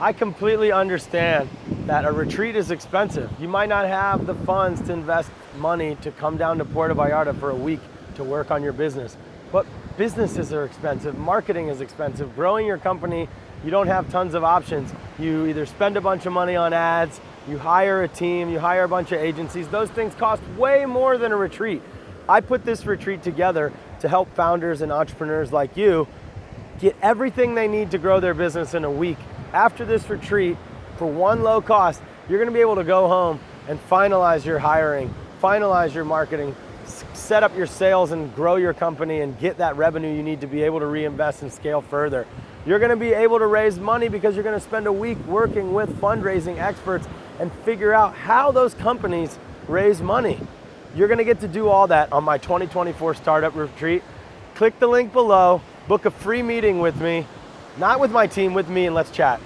I completely understand that a retreat is expensive. You might not have the funds to invest money to come down to Puerto Vallarta for a week to work on your business. But businesses are expensive, marketing is expensive, growing your company, you don't have tons of options. You either spend a bunch of money on ads, you hire a team, you hire a bunch of agencies. Those things cost way more than a retreat. I put this retreat together to help founders and entrepreneurs like you get everything they need to grow their business in a week. After this retreat, for one low cost, you're gonna be able to go home and finalize your hiring, finalize your marketing, set up your sales and grow your company and get that revenue you need to be able to reinvest and scale further. You're gonna be able to raise money because you're gonna spend a week working with fundraising experts and figure out how those companies raise money. You're gonna get to do all that on my 2024 Startup Retreat. Click the link below, book a free meeting with me, not with my team, with me, and let's chat.